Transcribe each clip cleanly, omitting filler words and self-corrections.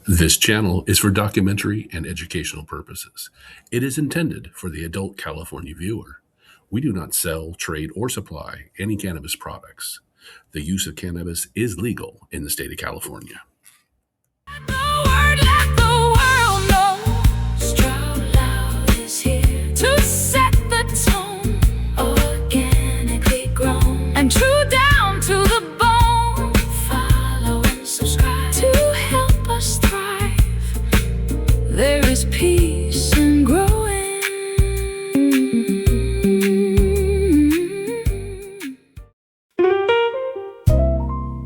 This channel is for documentary and educational purposes. It is intended for the adult California viewer. We do not sell, trade, or supply any cannabis products. The use of cannabis is legal in the state of California. There is peace in growing.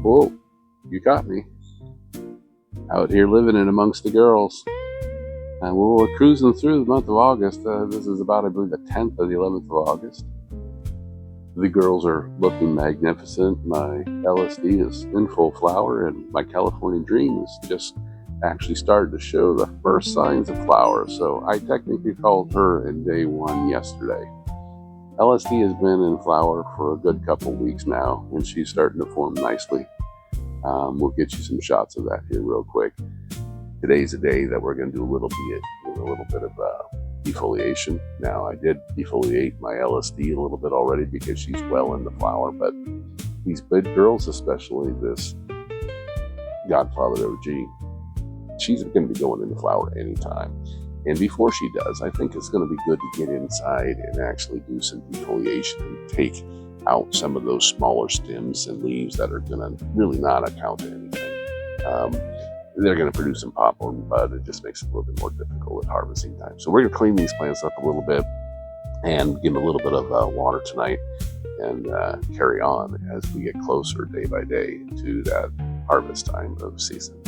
Whoa, you got me. Out here living in amongst the girls. And we're cruising through the month of August. This is about, I believe, the 10th or the 11th of August. The girls are looking magnificent. My LSD is in full flower, and my California dream is just actually started to show the first signs of flower. So I technically called her in day one yesterday. LSD has been in flower for a good couple weeks now, and she's starting to form nicely. We'll get you some shots of that here real quick. Today's a day that we're going to do a little bit of defoliation. Now, I did defoliate my LSD a little bit already because she's well in the flower, but these big girls, especially this Godfather OG, she's going to be going into flower anytime. And before she does, I think it's going to be good to get inside and actually do some defoliation and take out some of those smaller stems and leaves that are going to really not account to anything. They're going to produce some popcorn, but it just makes it a little bit more difficult at harvesting time. So we're going to clean these plants up a little bit and give them a little bit of water tonight and carry on as we get closer day by day to that harvest time of season.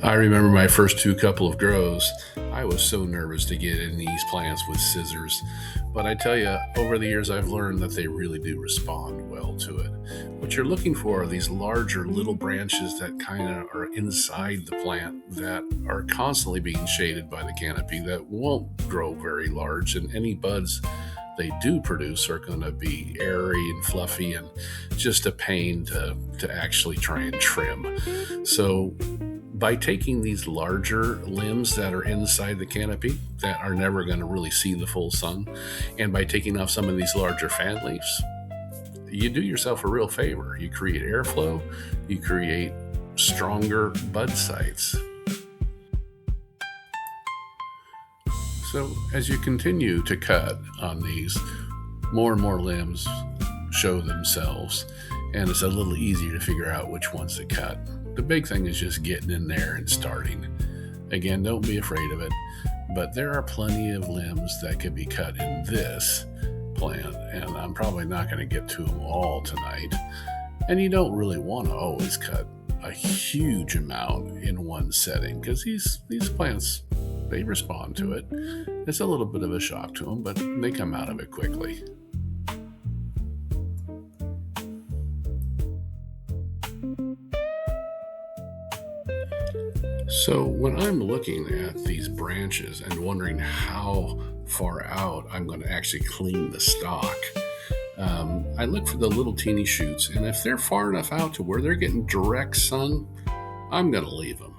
I remember my first couple of grows. I was so nervous to get in these plants with scissors, but I tell you, over the years I've learned that they really do respond well to it. What you're looking for are these larger little branches that kind of are inside the plant that are constantly being shaded by the canopy that won't grow very large, and any buds they do produce are going to be airy and fluffy and just a pain to actually try and trim. So by taking these larger limbs that are inside the canopy that are never going to really see the full sun, and by taking off some of these larger fan leaves, you do yourself a real favor. You create airflow, you create stronger bud sites. So as you continue to cut on these, more and more limbs show themselves, and it's a little easier to figure out which ones to cut. The big thing is just getting in there and starting. Again, don't be afraid of it, but there are plenty of limbs that could be cut in this plant, and I'm probably not going to get to them all tonight. And you don't really want to always cut a huge amount in one setting, because these plants, they respond to it. It's a little bit of a shock to them, but they come out of it quickly. So when I'm looking at these branches and wondering how far out I'm going to actually clean the stalk, I look for the little teeny shoots, and if they're far enough out to where they're getting direct sun, I'm going to leave them.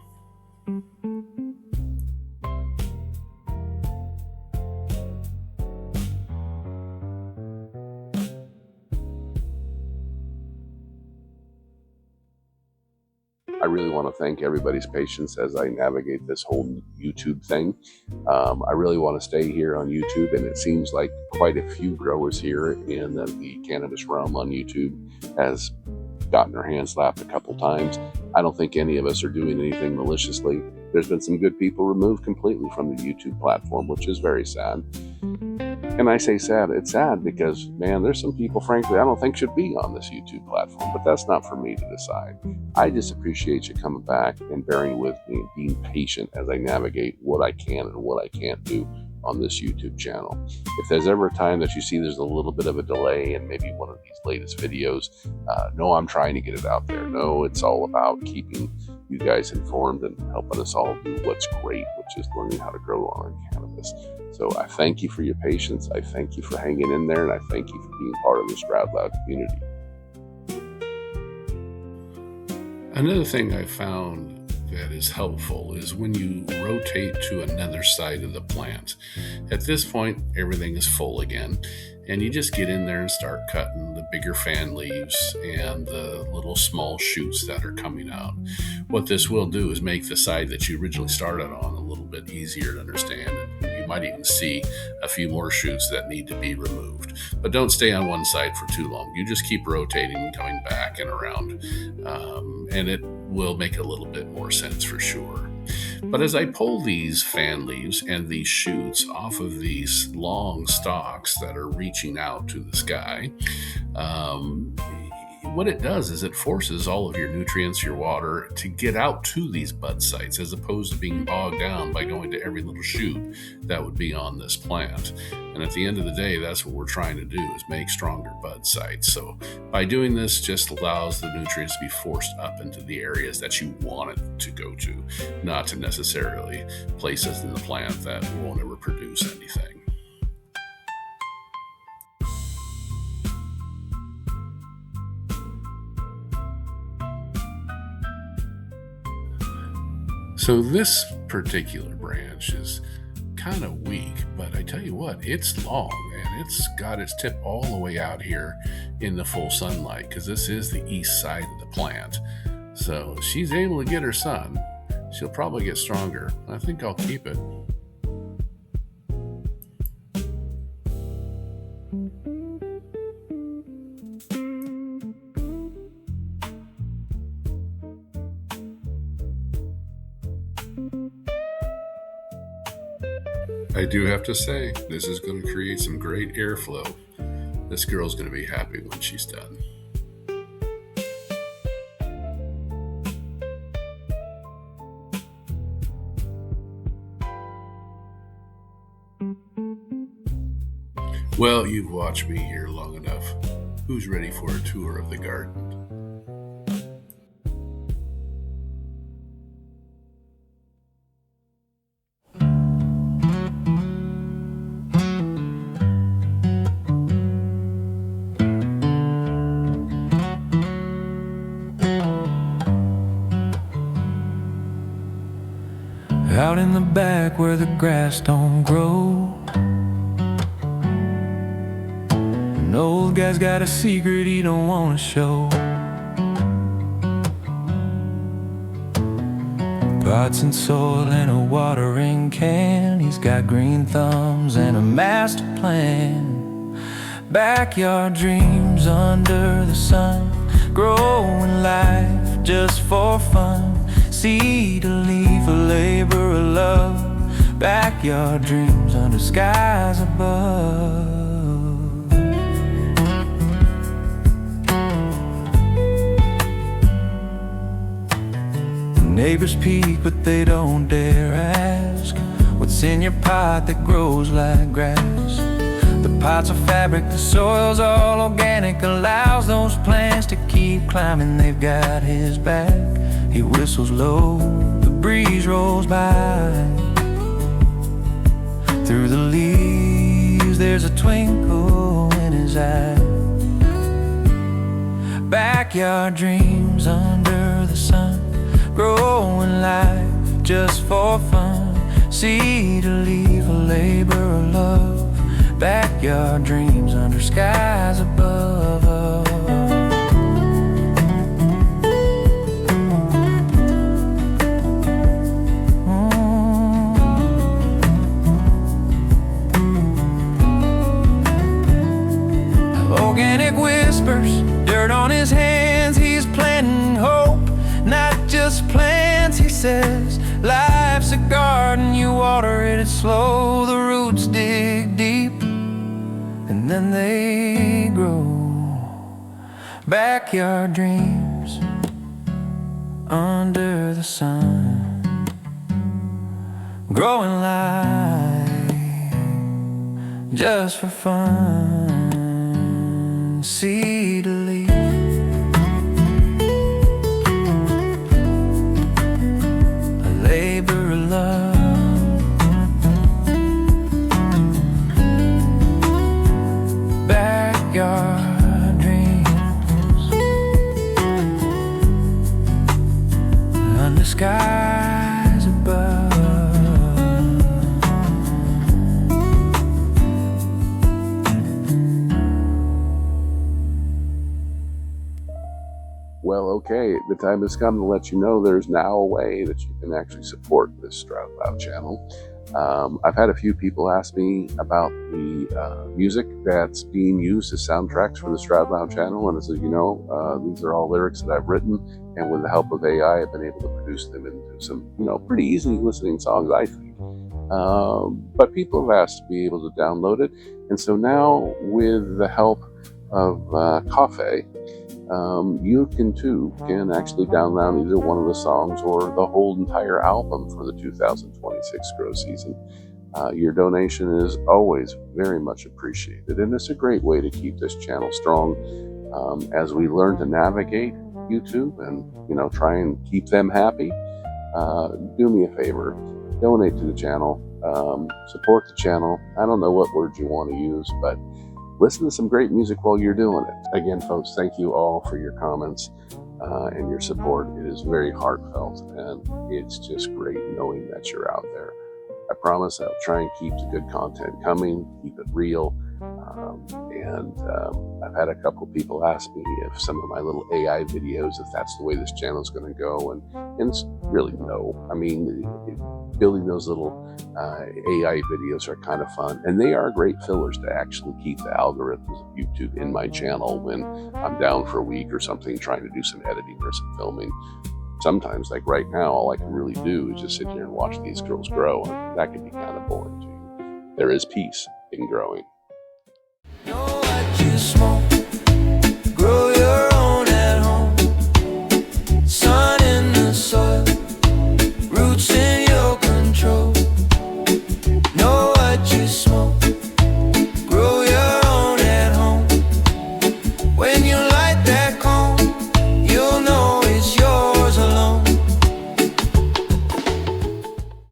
I really want to thank everybody's patience as I navigate this whole YouTube thing. I really want to stay here on YouTube, and it seems like quite a few growers here in the cannabis realm on YouTube has gotten their hands slapped a couple times. I don't think any of us are doing anything maliciously. There's been some good people removed completely from the YouTube platform, which is very sad. And I say sad, it's sad because, man, there's some people, frankly, I don't think should be on this YouTube platform, but that's not for me to decide. I just appreciate you coming back and bearing with me and being patient as I navigate what I can and what I can't do on this YouTube channel. If there's ever a time that you see there's a little bit of a delay in maybe one of these latest videos, no, I'm trying to get it out there. No, it's all about keeping you guys informed and helping us all do what's great, which is learning how to grow our own cannabis. So I thank you for your patience. I thank you for hanging in there, and I thank you for being part of the Stroud Loud community. Another thing I found that is helpful is when you rotate to another side of the plant. At this point, everything is full again, and you just get in there and start cutting the bigger fan leaves and the little small shoots that are coming out. What this will do is make the side that you originally started on a little bit easier to understand. You might even see a few more shoots that need to be removed. But don't stay on one side for too long. You just keep rotating and coming back and around, and it will make a little bit more sense for sure. But as I pull these fan leaves and these shoots off of these long stalks that are reaching out to the sky, what it does is it forces all of your nutrients, your water, to get out to these bud sites, as opposed to being bogged down by going to every little shoot that would be on this plant. And at the end of the day, that's what we're trying to do, is make stronger bud sites. So by doing this, just allows the nutrients to be forced up into the areas that you want it to go to, not to necessarily places in the plant that won't ever produce anything. So this particular branch is kind of weak, but I tell you what, it's long, and it's got its tip all the way out here in the full sunlight, because this is the east side of the plant. So if she's able to get her sun, she'll probably get stronger. I think I'll keep it. I do have to say, this is going to create some great airflow. This girl's going to be happy when she's done. Well, you've watched me here long enough. Who's ready for a tour of the garden? Out in the back where the grass don't grow, an old guy's got a secret he don't wanna show. Pots and soil and a watering can, he's got green thumbs and a master plan. Backyard dreams under the sun, growing life just for fun. Seed, a leaf, a labor, a love. Backyard dreams under skies above. The neighbors peek, but they don't dare ask what's in your pot that grows like grass. The pot's are fabric, the soil's all organic, allows those plants to keep climbing. They've got his back. He whistles low, the breeze rolls by. Through the leaves there's a twinkle in his eye. Backyard dreams under the sun, growing life just for fun. Seed, a leaf, a labor, a love. Backyard dreams under skies above. Organic whispers, dirt on his hands, he's planting hope, not just plants, he says. Life's a garden, you water it, it's slow, the roots dig deep, and then they grow. Backyard dreams under the sun, growing life just for fun. Seed, a leaf, a labor, a love. Backyard dreams under skies skies above. Well, okay, the time has come to let you know there's now a way that you can actually support this Stroud Loud channel. I've had a few people ask me about the music that's being used as soundtracks for the Stroud Loud channel, and as you know, these are all lyrics that I've written, and with the help of AI, I've been able to produce them into some, pretty easy listening songs, I think. But people have asked to be able to download it, and so now with the help of Coffee, you can actually download either one of the songs or the whole entire album for the 2026 grow season. Your donation is always very much appreciated, and it's a great way to keep this channel strong as we learn to navigate YouTube and try and keep them happy. Do me a favor, donate to the channel, support the channel. I don't know what words you want to use, but listen to some great music while you're doing it. Again, folks, thank you all for your comments and your support. It is very heartfelt, and it's just great knowing that you're out there. I promise I'll try and keep the good content coming, keep it real. I've had a couple people ask me if some of my little AI videos, if that's the way this channel is going to go, and it's really no. I mean, building those little AI videos are kind of fun, and they are great fillers to actually keep the algorithms of YouTube in my channel when I'm down for a week or something trying to do some editing or some filming. Sometimes, like right now, all I can really do is just sit here and watch these girls grow, and that can be kind of boring to you. There is peace in growing. Know what you smoke.